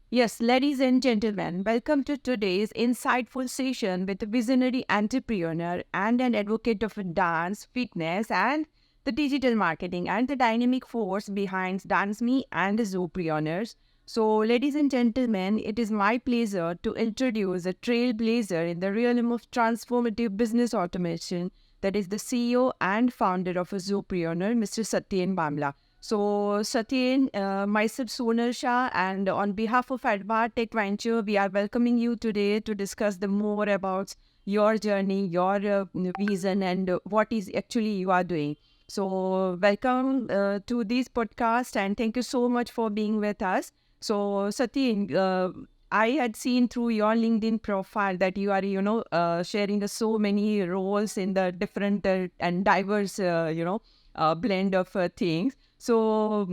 Yes, ladies and gentlemen, welcome to today's insightful session with a visionary entrepreneur and an advocate of dance, fitness, and the digital marketing and the dynamic force behind DanceMe and the Zopreneurs. So, ladies and gentlemen, it is my pleasure to introduce a trailblazer in the realm of transformative business automation, that is the CEO and founder of a Zopreneur, Mr. Satyen Babla. So, Satyen, myself Sonal Shah, and on behalf of adfartech Venture, we are welcoming you today to discuss the more about your journey, your vision, and what is actually you are doing. So, welcome to this podcast, and thank you so much for being with us. So, Satyen, I had seen through your LinkedIn profile that you are, sharing so many roles in the different and diverse, blend of things. So,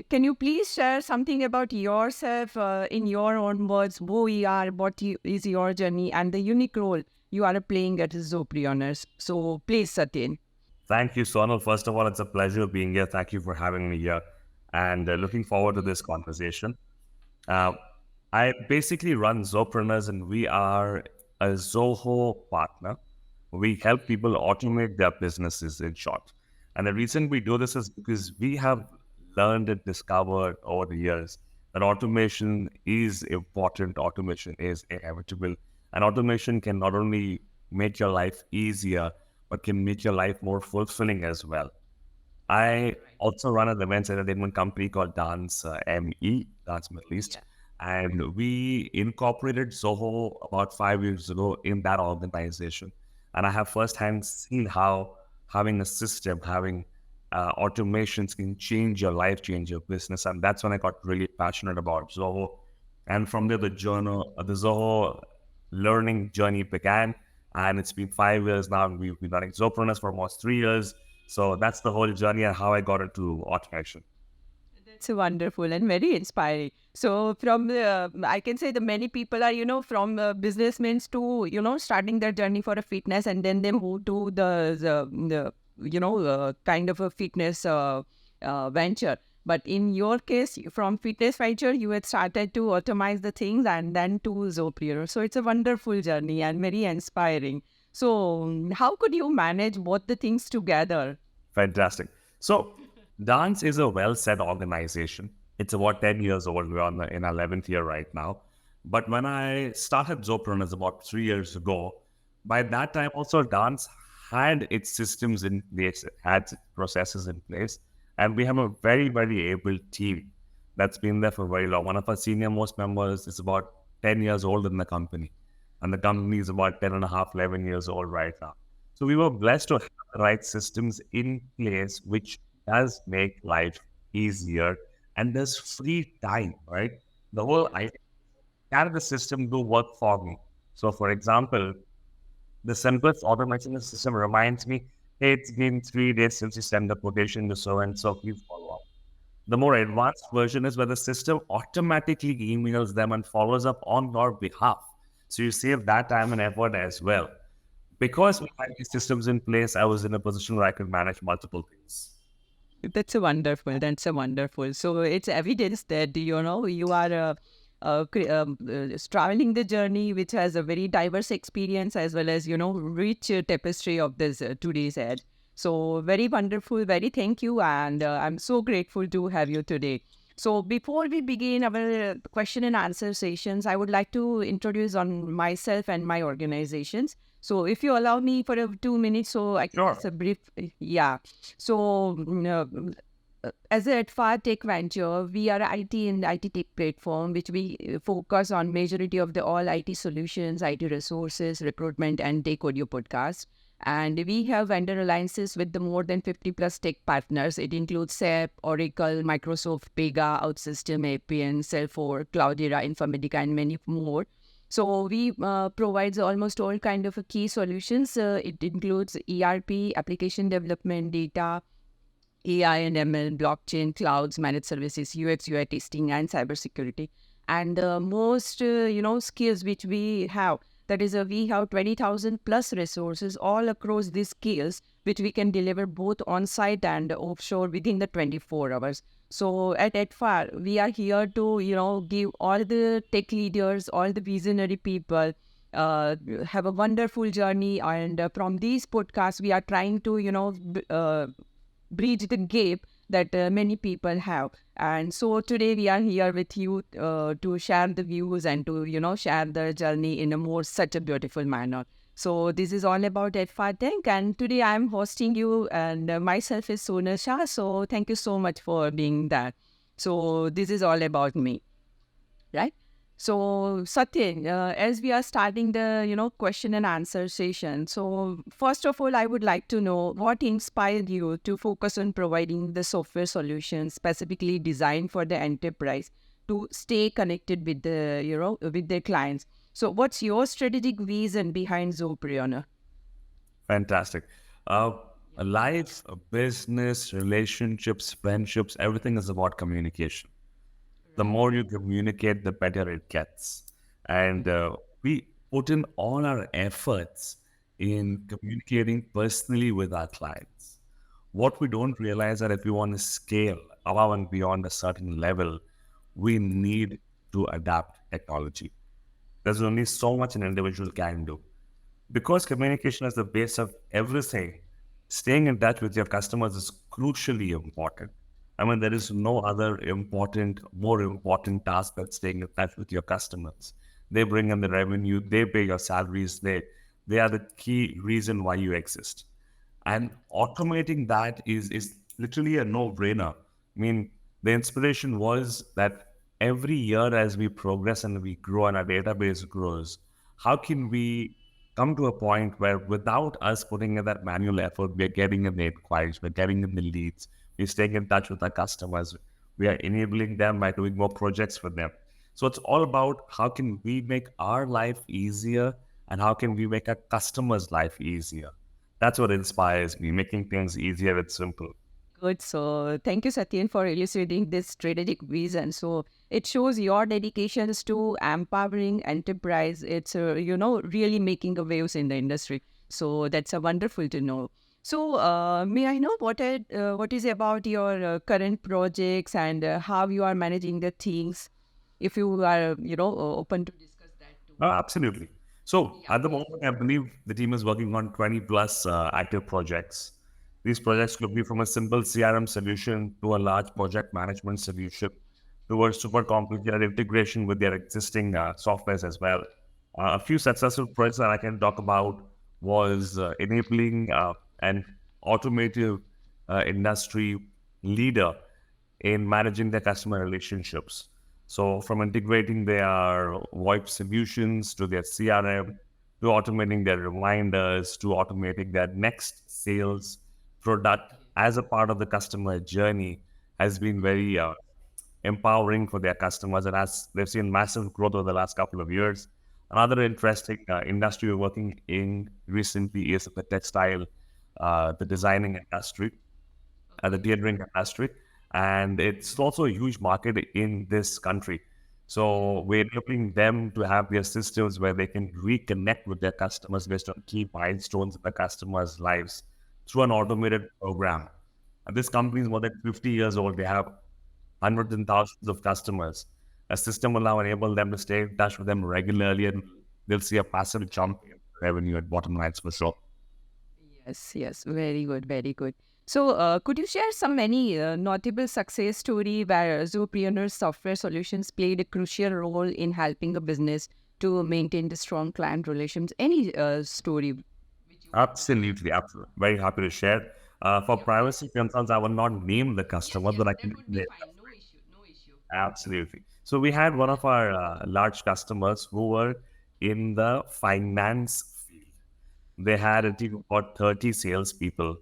can you please share something about yourself in your own words, who you are, is your journey, and the unique role you are playing at Zopreneurs? So, please, Satyen. Thank you, Sonal. First of all, it's a pleasure being here. Thank you for having me here and looking forward to this conversation. Uh, I basically run Zopreneurs and we are a Zoho partner. We help people automate their businesses in short. And the reason we do this is because we have learned and discovered over the years that automation is important, automation is inevitable, and automation can not only make your life easier, but can make your life more fulfilling as well. I also run an events entertainment company called Dance Middle East, Yeah. and we incorporated Zoho about 5 years ago in that organization. And I have firsthand seen how having a system, having automations can change your life, change your business, and that's when I got really passionate about Zoho. And from there, the Zoho learning journey began, and it's been 5 years now. And we've been running Zopreneurs for almost 3 years. So that's the whole journey and how I got into automation. That's wonderful and very inspiring. So, from the, I can say the many people are, from businessmen to, starting their journey for a fitness, and then they move to the kind of a fitness venture. But in your case, from fitness venture, you had started to automate the things and then to Zoprier. So, it's a wonderful journey and very inspiring. So, how could you manage both the things together? Fantastic. So Dance is a well set organization. It's about 10 years old. We're in our 11th year right now. But when I started Zopreneurs about 3 years ago, by that time also Dance had its systems in place, it had its processes in place. And we have a very, very able team that's been there for very long. One of our senior most members is about 10 years old in the company. And the company is about 10 and a half, 11 years old right now. So we were blessed to have the right systems in place, which does make life easier and there's free time, right? The whole idea, can the system do work for me? So, for example, the simplest automation system reminds me, hey, it's been 3 days since you sent the quotation to so and so, please follow up. The more advanced version is where the system automatically emails them and follows up on your behalf. So you save that time and effort as well. Because we had these systems in place, I was in a position where I could manage multiple things. That's a wonderful. That's a wonderful. So it's evidence that you are traveling the journey, which has a very diverse experience as well as rich tapestry of this today's ed. So very wonderful. Very thank you, and I'm so grateful to have you today. So before we begin our question and answer sessions, I would like to introduce on myself and my organizations. So if you allow me for 2 minutes, so I can Sure. just a brief, yeah. So, as a adfartech venture, we are a IT and IT tech platform, which we focus on majority of the all IT solutions, IT resources, recruitment, and tech audio podcasts. And we have vendor alliances with the more than 50 plus tech partners. It includes SAP, Oracle, Microsoft, Pega, OutSystem, APN, Salesforce, Cloudera, Informatica, and many more. So we provides almost all kind of key solutions. It includes ERP, application development, data, AI and ML, blockchain, clouds, managed services, UX, UI testing, and cybersecurity. And the most, skills which we have, that is, we have 20,000 plus resources all across these skills, which we can deliver both on-site and offshore within the 24 hours. So at Edfar, we are here to, give all the tech leaders, all the visionary people, have a wonderful journey. And from these podcasts, we are trying to, bridge the gap that many people have. And so today we are here with you to share the views and to, share the journey in a more such a beautiful manner. So this is all about adfartech, and today I am hosting you, and myself is Sonal Shah. So thank you so much for being there. So this is all about me, right? So Satyen, as we are starting the question and answer session, so first of all, I would like to know what inspired you to focus on providing the software solutions specifically designed for the enterprise to stay connected with the with their clients. So what's your strategic vision behind Zopreneur? Fantastic. Uh, Life, business, relationships, friendships, everything is about communication. The more you communicate, the better it gets. And we put in all our efforts in communicating personally with our clients. What we don't realize that if we want to scale above and beyond a certain level, we need to adapt technology. There's only so much an individual can do. Because communication is the base of everything, staying in touch with your customers is crucially important. I mean, there is no other more important task than staying in touch with your customers. They bring in the revenue, they pay your salaries, they are the key reason why you exist. And automating that is literally a no-brainer. I mean, the inspiration was that every year as we progress and we grow and our database grows, how can we come to a point where without us putting in that manual effort, we're getting in the inquiries, we're getting in the leads, we're staying in touch with our customers, we are enabling them by doing more projects for them. So it's all about how can we make our life easier and how can we make our customers' life easier. That's what inspires me, making things easier and simple. Good. So thank you, Satyen, for illustrating this strategic vision. So it shows your dedications to empowering enterprise. It's, really making a waves in the industry. So that's a wonderful to know. So may I know what is about your current projects and how you are managing the things? If you are, open to discuss that too. Absolutely. So Yeah, at the please. moment, I believe the team is working on 20 plus active projects. These projects could be from a simple CRM solution to a large project management solution to a super complicated integration with their existing softwares as well. A few successful projects that I can talk about was enabling an automotive industry leader in managing their customer relationships. So, from integrating their VoIP solutions to their CRM, to automating their reminders, to automating their next sales product as a part of the customer journey has been very empowering for their customers, and as they've seen massive growth over the last couple of years. Another interesting industry we're working in recently is the textile, the designing industry, the tailoring industry, and it's also a huge market in this country. So we're enabling them to have their systems where they can reconnect with their customers based on key milestones in the customers' lives through an automated program. And this company is more than 50 years old. They have hundreds and thousands of customers. A system will now enable them to stay in touch with them regularly, and they'll see a massive jump in revenue and bottom lines for sure. Yes, yes, very good, very good. So, could you share some any notable success story where Zopreneurs software solutions played a crucial role in helping a business to maintain the strong client relations? Any story which you want to share? Absolutely, absolutely. Very happy to share. For Yeah, please. privacy concerns, I will not name the Yes, customer, yes, but I that can would be name fine. No issue, no issue. absolutely. So we had one of our large customers who were in the finance field. They had a team of about 30 salespeople,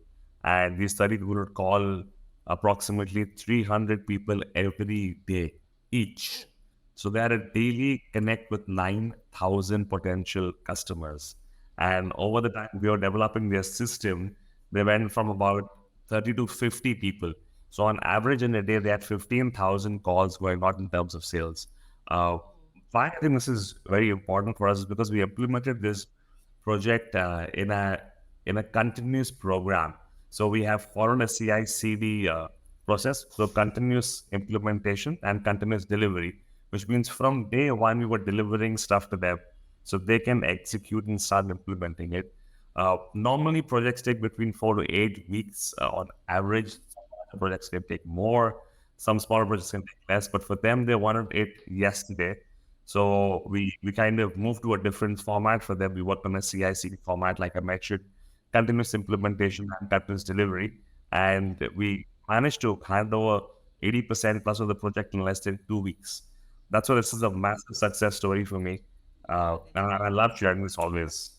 and these 30 people would call approximately 300 people every day each. So they had a daily connect with 9,000 potential customers. And over the time we were developing their system, they went from about 30 to 50 people. So on average in a day, they had 15,000 calls going on in terms of sales. Uh, why I think this is very important for us is because we implemented this project in a in a continuous program. So we have followed a CI/CD process, so continuous implementation and continuous delivery, which means from day one we were delivering stuff to them, so they can execute and start implementing it. Normally, projects take between 4 to 8 weeks on average. Some projects can take more, some smaller projects can take less, but for them, they wanted it yesterday. So we kind of moved to a different format for them. We worked on a CI/CD format, like I mentioned, continuous implementation and continuous delivery, and we managed to hand over 80% plus of the project in less than 2 weeks. That's why this is a massive success story for me, and I love sharing this always.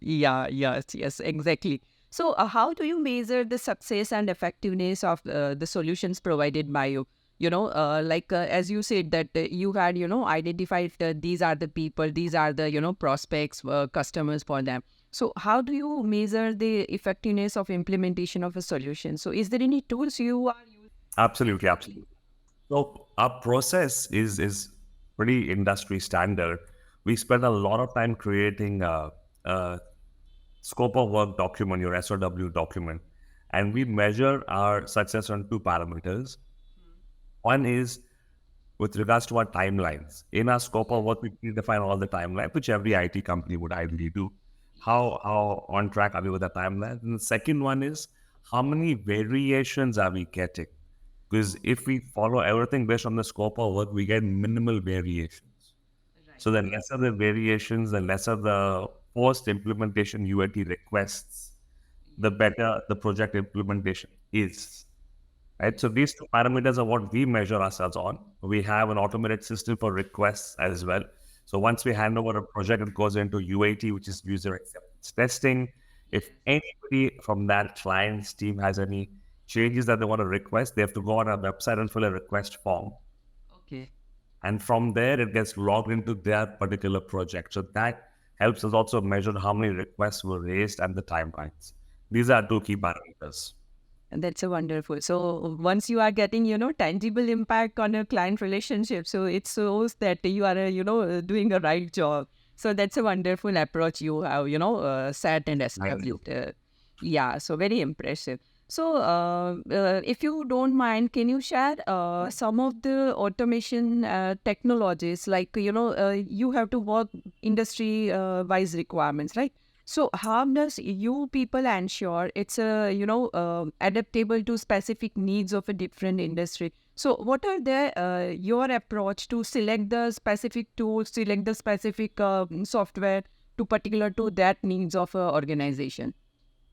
Yeah, yes, yes, exactly. So, how do you measure the success and effectiveness of the solutions provided by you? As you said that you had, identified these are the people, these are the, prospects, customers for them. So, how do you measure the effectiveness of implementation of a solution? So, is there any tools you are using? Absolutely, absolutely. So our process is pretty industry standard. We spend a lot of time creating a scope of work document, your SOW document, and we measure our success on two parameters. One is with regards to our timelines. In our scope of work, we define all the timeline, which every IT company would ideally do. How on track are we with the timeline? And the second one is how many variations are we getting? Because if we follow everything based on the scope of work, we get minimal variations. So the lesser the variations, the lesser the post implementation UAT requests, the better the project implementation is. Right. So these two parameters are what we measure ourselves on. We have an automated system for requests as well. So once we hand over a project, it goes into UAT, which is user acceptance testing. If anybody from that client's team has any changes that they want to request, they have to go on our website and fill a request form. Okay. And from there, it gets logged into their particular project. So that helps us also measure how many requests were raised and the timelines. These are two key parameters. And that's a wonderful. So once you are getting, tangible impact on a client relationship, so it shows that you are, doing a right job. So that's a wonderful approach you have, set and established. Yeah, so very impressive. So, if you don't mind, can you share some of the automation technologies? Like, you have to work industry wise requirements, right? So how does you people ensure it's adaptable to specific needs of a different industry? So what are your approach to select the specific tools, select the specific software to particular to that needs of a organization?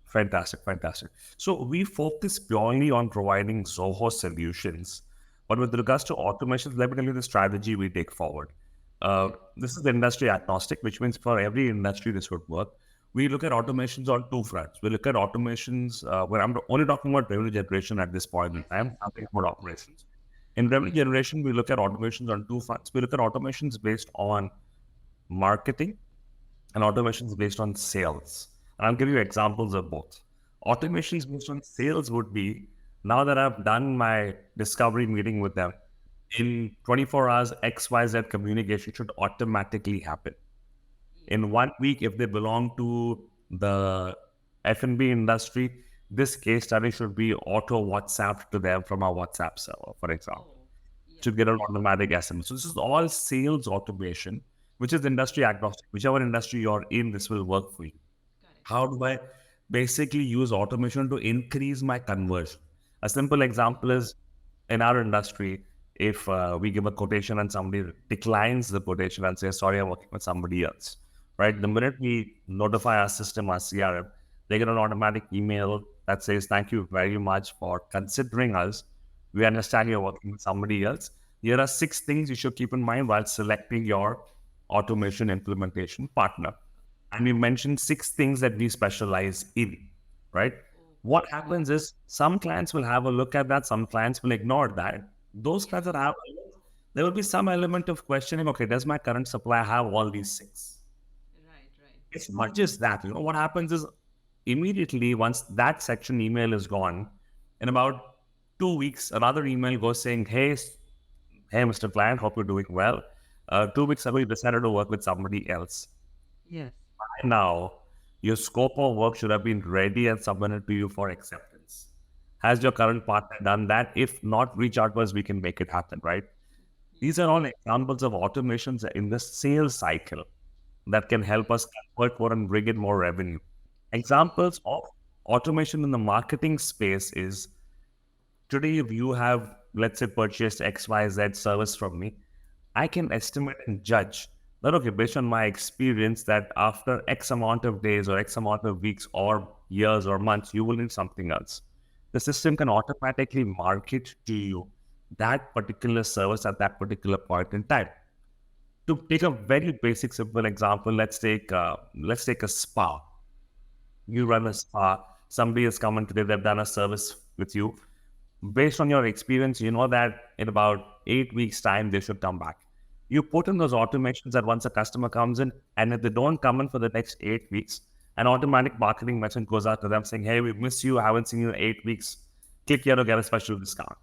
Fantastic, fantastic. So we focus purely on providing Zoho solutions, but with regards to automations, let me tell you the strategy we take forward. This is industry agnostic, which means for every industry this would work. We look at automations on two fronts. We look at automations where I'm only talking about revenue generation at this point in time. I'm talking about operations. In revenue generation, we look at automations on two fronts. We look at automations based on marketing and automations based on sales. And I'll give you examples of both. Automations based on sales would be now that I've done my discovery meeting with them, in 24 hours, XYZ communication should automatically happen. In 1 week, if they belong to the F&B industry, this case study should be auto WhatsApped to them from our WhatsApp server, for example, to get an automatic SMS. So this is all sales automation, which is industry agnostic. Whichever industry you're in, this will work for you. How do I basically use automation to increase my conversion? A simple example is in our industry, if we give a quotation and somebody declines the quotation and says, sorry, I'm working with somebody else, right? The minute we notify our system, our CRM, they get an automatic email that says, thank you very much for considering us. We understand you're working with somebody else. Here are 6 things you should keep in mind while selecting your automation implementation partner. And we mentioned 6 things that we specialize in, right? What happens is some clients will have a look at that, some clients will ignore that. Those clients that have a look, there will be some element of questioning, okay, does my current supplier have all these 6? It's not just that. What happens is immediately once that section email is gone, in about 2 weeks, another email goes saying, hey, Mr. Client, hope you're doing well. 2 weeks ago, you decided to work with somebody else. Yes. Now, Your scope of work should have been ready and submitted to you for acceptance. Has your current partner done that? If not, reach out to us, we can make it happen, right? These are all examples of automations in the sales cycle that can help us convert more and bring in more revenue. Examples of automation in the marketing space is today, if you have, let's say, purchased XYZ service from me, I can estimate and judge that, okay, based on my experience, that after X amount of days or X amount of weeks or years or months, you will need something else. The system can automatically market to you that particular service at that particular point in time. To take a very basic, simple example, let's take a spa. You run a spa, somebody has come in today, they've done a service with you. Based on your experience, you know that in about 8 weeks' time, they should come back. You put in those automations that once a customer comes in, and if they don't come in for the next 8 weeks, an automatic marketing message goes out to them saying, hey, we miss you, I haven't seen you in 8 weeks. Click here to get a special discount.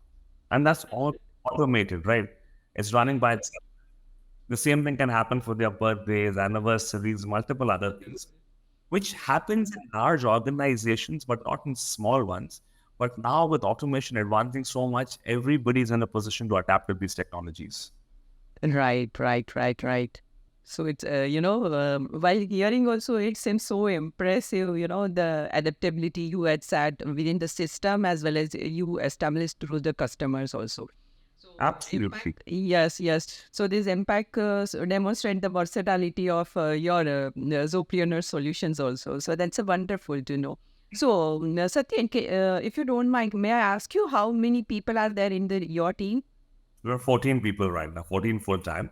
And that's all automated, right? It's running by itself. The same thing can happen for their birthdays, anniversaries, multiple other things, which happens in large organizations, but not in small ones. But now with automation advancing so much, everybody's in a position to adapt to these technologies. Right, right, right, right. So it's, while hearing also, it seems so impressive, the adaptability you had said within the system as well as you established through the customers also. Absolutely. Yes, yes. So this impact demonstrate the versatility of your Zopreneur solutions also. So that's a wonderful to know. So Satyen, if you don't mind, may I ask you how many people are there in your team? We're 14 people right now, 14 full time.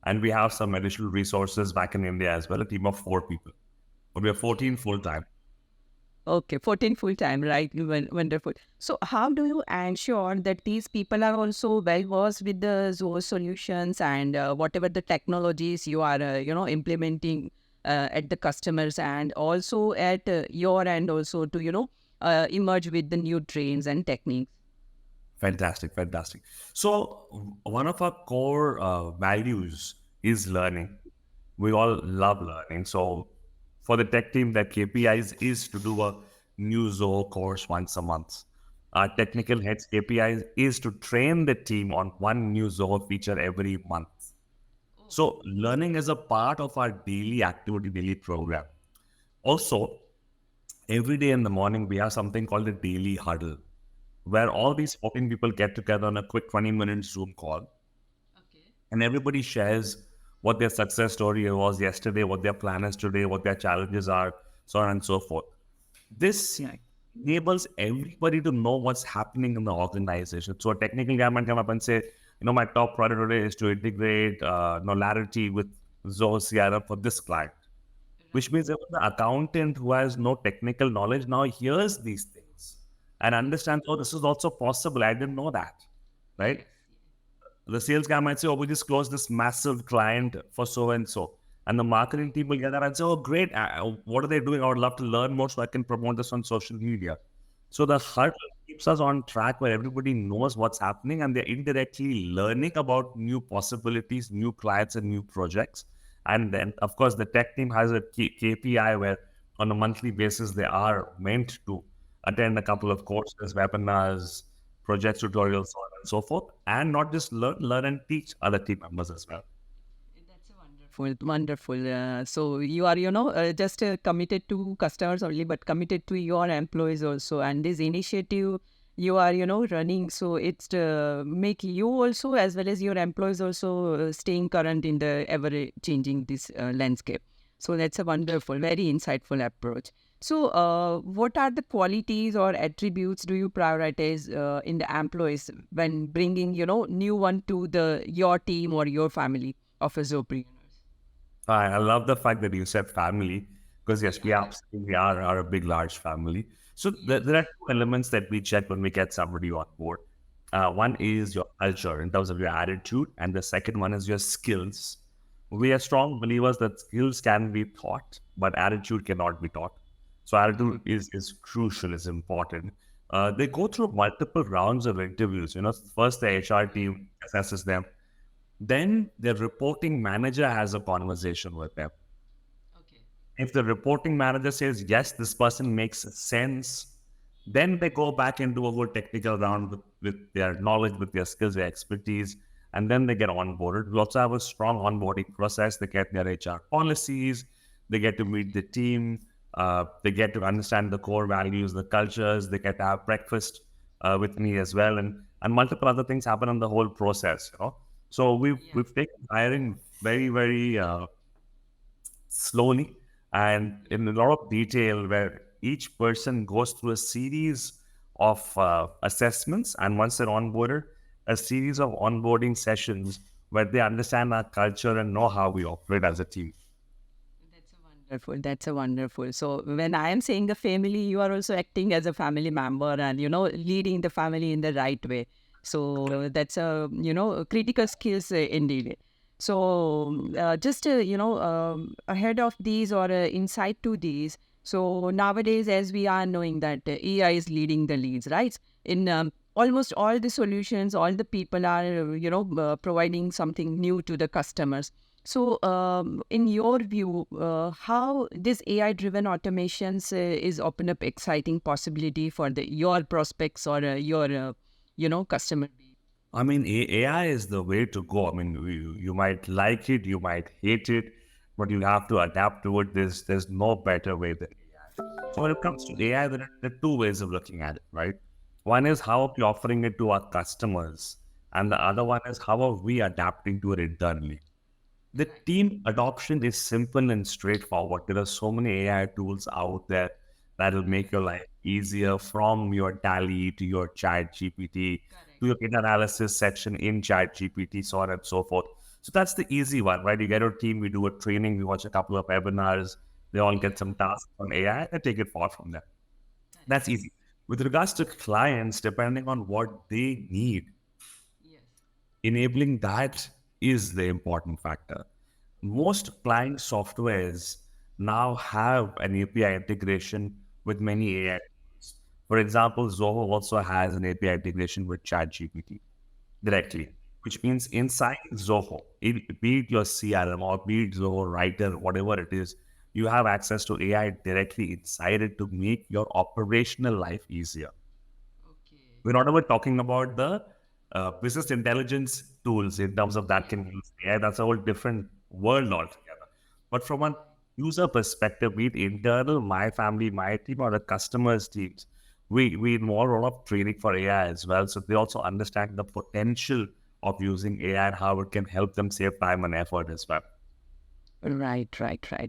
And we have some additional resources back in India as well, a team of 4 people. But we're 14 full time. Okay, 14 full time, right? Wonderful. So, how do you ensure that these people are also well versed with the Zoho solutions and whatever the technologies you are, implementing at the customers and also at your end also to, emerge with the new trends and techniques? Fantastic, fantastic. So, one of our core values is learning. We all love learning. So, for the tech team, that KPIs is to do a new Zoho course once a month. Our technical heads KPIs is to train the team on one new Zoho feature every month. So, learning is a part of our daily activity, daily program. Also, every day in the morning, we have something called a daily huddle, where all these 14 people get together on a quick 20-minute Zoom call, and everybody shares what their success story was yesterday, what their plan is today, what their challenges are, so on and so forth. This enables everybody to know what's happening in the organization. So a technical guy might come up and say, my top priority today is to integrate Nolarity with Zoho CRM for this client, which means even the accountant who has no technical knowledge now hears these things and understands, oh, this is also possible. I didn't know that, right? The sales guy might say, oh, we just closed this massive client for so and so. And the marketing team will get that and say, oh, great. What are they doing? I would love to learn more so I can promote this on social media. So the huddle keeps us on track where everybody knows what's happening and they're indirectly learning about new possibilities, new clients, and new projects. And then, of course, the tech team has a KPI where on a monthly basis they are meant to attend a couple of courses, webinars, project tutorials, so on and so forth, and not just learn and teach other team members as well. Wonderful, wonderful. So you are, just committed to customers only, but committed to your employees also. And this initiative you are, running, so it's to make you also as well as your employees also staying current in the ever changing this landscape. So that's a wonderful, very insightful approach. So, what are the qualities or attributes do you prioritize in the employees when bringing, new one to your team or your family of a Zopri? I love the fact that you said family because yes, we are a big, large family. So there are two elements that we check when we get somebody on board. One is your culture in terms of your attitude, and the second one is your skills. We are strong believers that skills can be taught, but attitude cannot be taught. So attitude is crucial, is important. They go through multiple rounds of interviews. First the HR team assesses them, then their reporting manager has a conversation with them. If the reporting manager says, yes, this person makes sense, then they go back and do a whole technical round with their knowledge, with their skills, their expertise, and then they get onboarded. We also have a strong onboarding process. They get their HR policies, they get to meet the team, they get to understand the core values, the cultures, they get to have breakfast with me as well, and multiple other things happen in the whole process. So we've taken hiring very slowly and in a lot of detail, where each person goes through a series of assessments, and once they're onboarded, a series of onboarding sessions where they understand our culture and know how we operate as a team. Wonderful. That's a wonderful. So when I am saying a family, you are also acting as a family member and, leading the family in the right way. So that's a critical skills indeed. So just, ahead of these or insight to these. So nowadays, as we are knowing that AI is leading the leads, right? In almost all the solutions, all the people are, providing something new to the customers. So, in your view, how this AI-driven automations is open up exciting possibility for your prospects or your, customer base? I mean, AI is the way to go. I mean, you might like it, you might hate it, but you have to adapt to it. There's no better way than AI. So when it comes to AI, there are two ways of looking at it, right? One is how are we offering it to our customers, and the other one is how are we adapting to it internally. The team adoption is simple and straightforward. There are so many AI tools out there that will make your life easier, from your Tally to your Chat GPT to your data analysis section in Chat GPT, so on and so forth. So that's the easy one, right? You get your team, we do a training, we watch a couple of webinars, they all get some tasks on AI and take it forward from there. That's easy. With regards to clients, depending on what they need, enabling that is the important factor. Most client softwares now have an API integration with many AI tools. For example, Zoho also has an API integration with ChatGPT directly, which means inside Zoho, be it your CRM or be it Zoho Writer, whatever it is, you have access to AI directly inside it to make your operational life easier. We're not even talking about the business intelligence tools in terms of that can use AI. That's a whole different world altogether. But from a user perspective, be it internal, my family, my team, or the customers' teams, we involve a lot of training for AI as well. So they also understand the potential of using AI and how it can help them save time and effort as well. Right.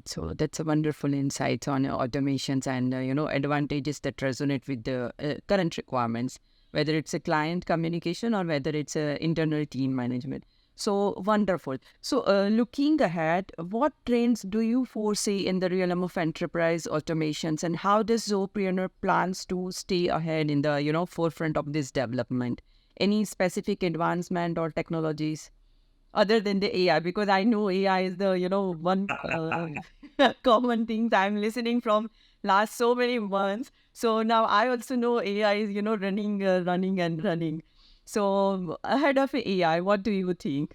So that's a wonderful insight on automations and advantages that resonate with the current requirements, whether it's a client communication or whether it's a internal team management. So wonderful. So looking ahead, what trends do you foresee in the realm of enterprise automations, and how does Zopreneur plans to stay ahead in the forefront of this development? Any specific advancement or technologies other than the AI, because I know AI is the one common things I'm listening from last so many months. So now I also know AI is running and running. So ahead of AI, what do you think?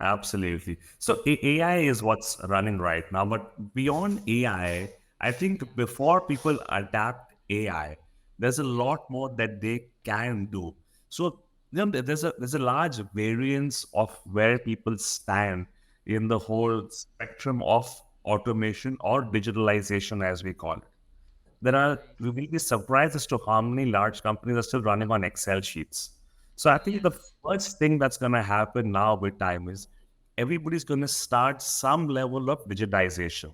Absolutely. So AI is what's running right now, but beyond AI, I think before people adapt AI, there's a lot more that they can do. So there's a large variance of where people stand in the whole spectrum of automation or digitalization, as we call it. We will be surprised as to how many large companies are still running on Excel sheets. So I think the first thing that's going to happen now with time is everybody's going to start some level of digitization,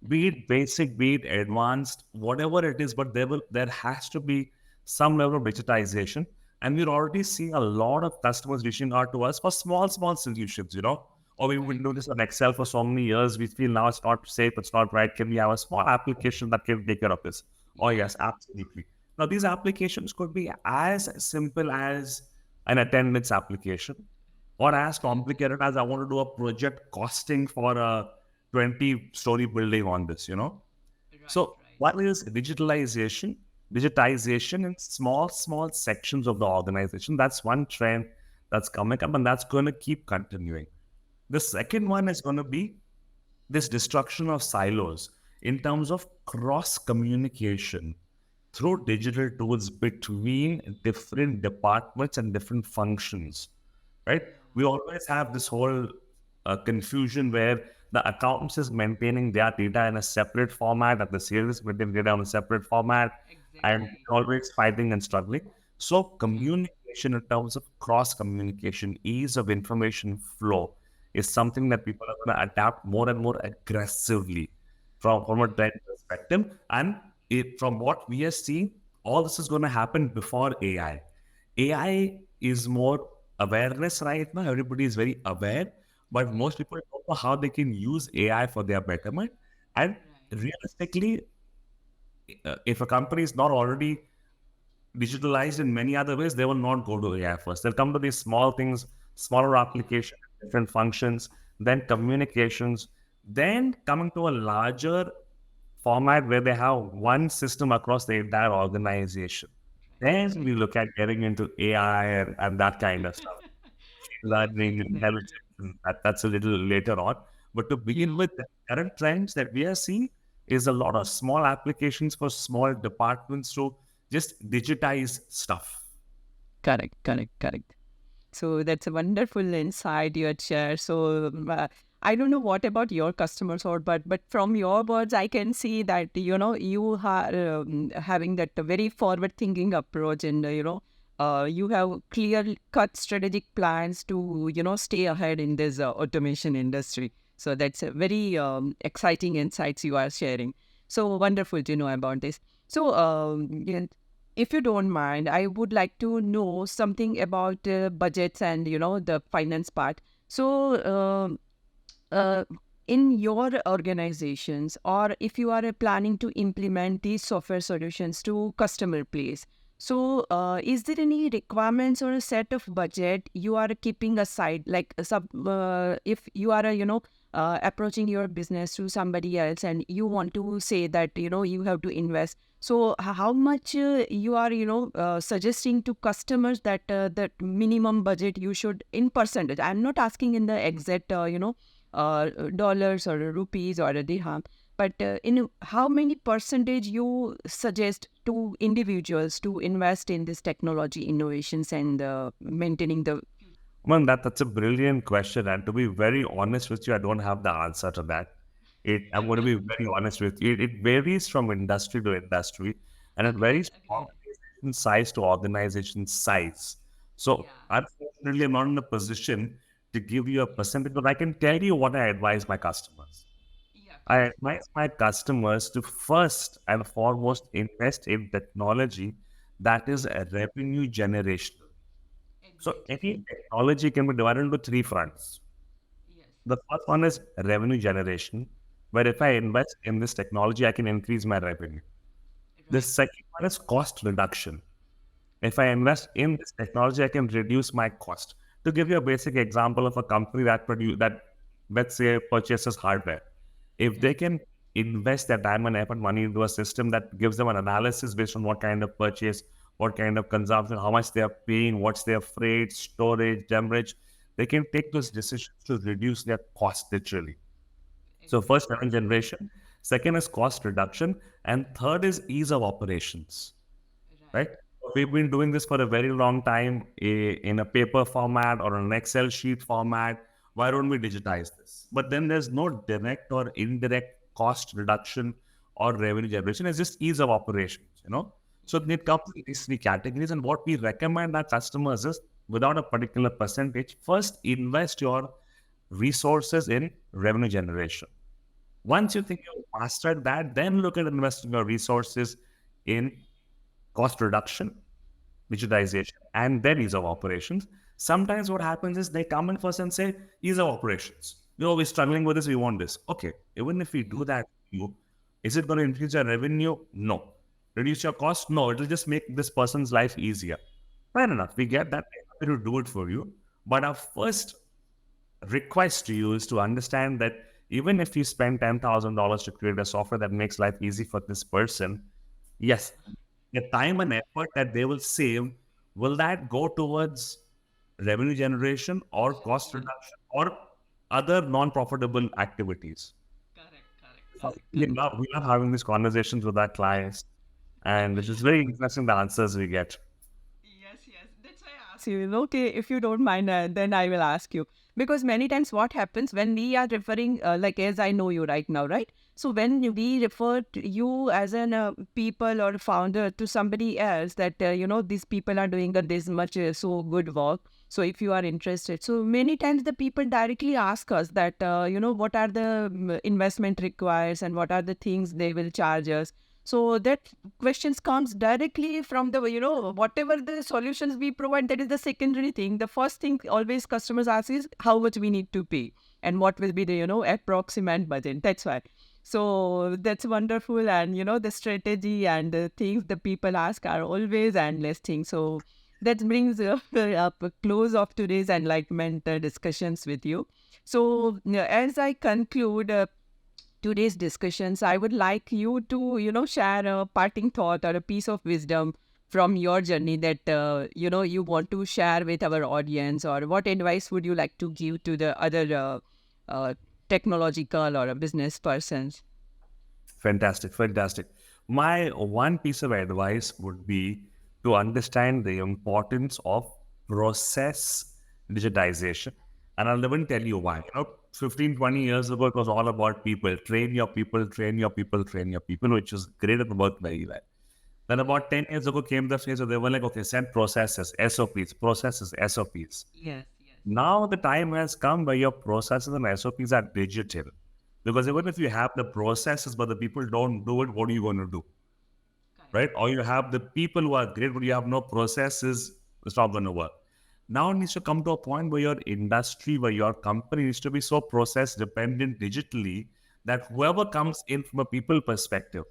be it basic, be it advanced, whatever it is, but there has to be some level of digitization. And we're already seeing a lot of customers reaching out to us for small solutions, Or we've been doing this on Excel for so many years. We feel now it's not safe, it's not right. Can we have a small application that can take care of this? Oh, yes, absolutely. Now, these applications could be as simple as an attendance application, or as complicated as I want to do a project costing for a 20-story building on this. So what is digitalization? Digitization in small sections of the organization. That's one trend that's coming up, and that's going to keep continuing. The second one is going to be this destruction of silos. in terms of cross communication through digital tools between different departments and different functions, right? We always have this whole confusion where the accounts is maintaining their data in a separate format, and the sales is maintaining data in a separate format, and always fighting and struggling. So communication in terms of cross communication, ease of information flow is something that people are going to adapt more and more aggressively from a trend perspective. And from what we are seeing, all this is going to happen before AI. AI is more awareness right now. Everybody is very aware, but most people don't know how they can use AI for their betterment. And realistically, if a company is not already digitalized in many other ways, they will not go to AI first. They'll come to these small things, smaller applications, different functions, then communications, then coming to a larger format where they have one system across the entire organization. Then we look at getting into AI and that kind of stuff, learning, intelligence, and that's a little later on. But to begin with, the current trends that we are seeing is a lot of small applications for small departments to just digitize stuff. Correct, correct, correct. So that's a wonderful insight you had shared. So I don't know what about your customers, or but from your words, I can see that you are having that very forward-thinking approach, and you have clear cut strategic plans to stay ahead in this automation industry. So that's a very exciting insights you are sharing. So wonderful to know about this. So if you don't mind, I would like to know something about budgets and the finance part. So, uh, in your organizations, or if you are planning to implement these software solutions to customer place, so is there any requirements or a set of budget you are keeping aside? Like if you are approaching your business to somebody else and you want to say that you have to invest, so how much you are suggesting to customers that that minimum budget you should in percentage? I'm not asking in the exact dollars or rupees or a dirham, but in how many percentage you suggest to individuals to invest in this technology innovations and maintaining the. Man, that's a brilliant question. And to be very honest with you, I don't have the answer to that. I'm going to be very honest with you. It varies from industry to industry, and it varies from organization size to organization size. So, unfortunately, I'm not in a position to give you a percentage, but I can tell you what I advise my customers. I advise my customers to first and foremost invest in technology that is a revenue generation. So any technology can be divided into three fronts. The first one is revenue generation, where if I invest in this technology, I can increase my revenue. The second one is cost reduction. If I invest in this technology, I can reduce my cost. To give you a basic example of a company that let's say purchases hardware, if they can invest their time and effort money into a system that gives them an analysis based on what kind of purchase, what kind of consumption, how much they are paying, what's their freight, storage, demurrage, they can take those decisions to reduce their cost literally. So first revenue generation, second is cost reduction, and third is ease of operations, right? We've been doing this for a very long time in a paper format or an Excel sheet format. Why don't we digitize this? But then there's no direct or indirect cost reduction or revenue generation. It's just ease of operations. So it comes in these three categories. And what we recommend our customers is without a particular percentage, first invest your resources in revenue generation. Once you think you've mastered that, then look at investing your resources in cost reduction, digitization, and then ease of operations. Sometimes what happens is they come in first and say, ease of operations. We're struggling with this, we want this. Okay, even if we do that, is it going to increase your revenue? No. Reduce your cost? No, it'll just make this person's life easier. Fair enough. We get that. We're happy to do it for you. But our first request to you is to understand that even if you spend $10,000 to create a software that makes life easy for this person, yes, the time and effort that they will save, will that go towards revenue generation or cost reduction or other non-profitable activities? So we love having these conversations with our clients, and it's just very interesting the answers we get. Yes, yes. That's why I asked you. Okay, if you don't mind, then I will ask you. Because many times what happens when we are referring, like as I know you right now, right? So when we refer to you as an people or founder to somebody else that, these people are doing this much so good work. So if you are interested. So many times the people directly ask us that, what are the investment requires and what are the things they will charge us. So that questions comes directly from the, whatever the solutions we provide, that is the secondary thing. The first thing always customers ask is how much we need to pay and what will be the, approximate budget. That's why. So that's wonderful. And, the strategy and the things the people ask are always endless things. So that brings up a close of today's enlightenment discussions with you. So as I conclude, today's discussions, I would like you to, share a parting thought or a piece of wisdom from your journey that, you want to share with our audience, or what advice would you like to give to the other uh, technological or a business persons? Fantastic, fantastic. My one piece of advice would be to understand the importance of process digitization. And I'll even tell you why. 15, 20 years ago, it was all about people. Train your people, train your people, train your people, which is great and worked very well. Then about 10 years ago came the phase where they were like, okay, send processes, SOPs. Yes, yes. Now the time has come where your processes and SOPs are digital. Because even if you have the processes, but the people don't do it, what are you going to do? Right? Or you have the people who are great, but you have no processes, it's not going to work. Now it needs to come to a point where your industry, where your company needs to be so process dependent digitally that whoever comes in from a people perspective,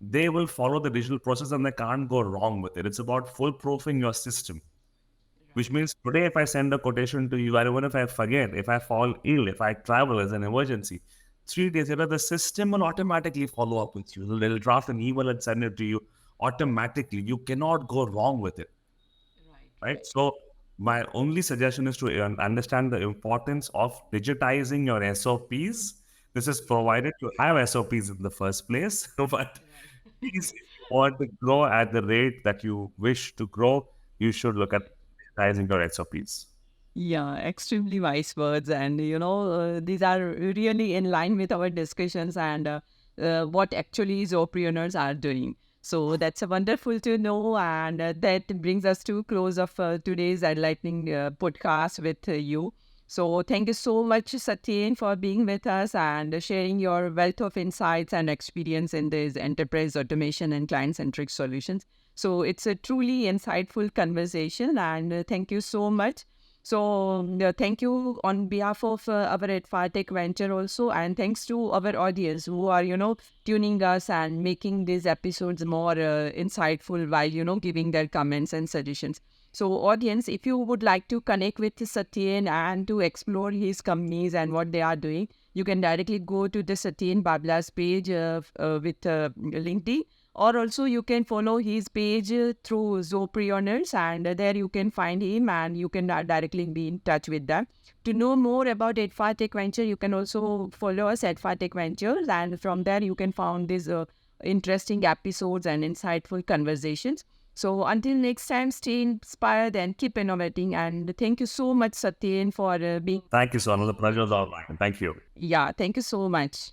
they will follow the digital process and they can't go wrong with it. It's about foolproofing your system. Which means today, if I send a quotation to you, and even if I forget, if I fall ill, if I travel as an emergency, 3 days later, the system will automatically follow up with you. They'll draft an email and send it to you automatically. You cannot go wrong with it, Right, right? right. So, my only suggestion is to understand the importance of digitizing your SOPs. This is provided you have SOPs in the first place, but please, if you want to grow at the rate that you wish to grow, you should look at digitizing your SOPs. Yeah, extremely wise words. And, these are really in line with our discussions and what actually Zopreneurs are doing. So that's a wonderful to know. And that brings us to close of today's enlightening podcast with you. So thank you so much, Satyen, for being with us and sharing your wealth of insights and experience in this enterprise automation and client-centric solutions. So it's a truly insightful conversation, and thank you so much. So thank you on behalf of our adfartech venture also, and thanks to our audience who are, tuning us and making these episodes more insightful while, giving their comments and suggestions. So audience, if you would like to connect with Satyen and to explore his companies and what they are doing, you can directly go to the Satyen Babla's page with LinkedIn, or also you can follow his page through Zopreneurs, and there you can find him and you can directly be in touch with them. To know more about adfartech venture, you can also follow us at adfartech ventures, and from there you can find these interesting episodes and insightful conversations. So until next time, stay inspired and keep innovating. And thank you so much, Satyen, for being. Thank you, Sonal. The pleasure is all mine. Thank you. Yeah, thank you so much.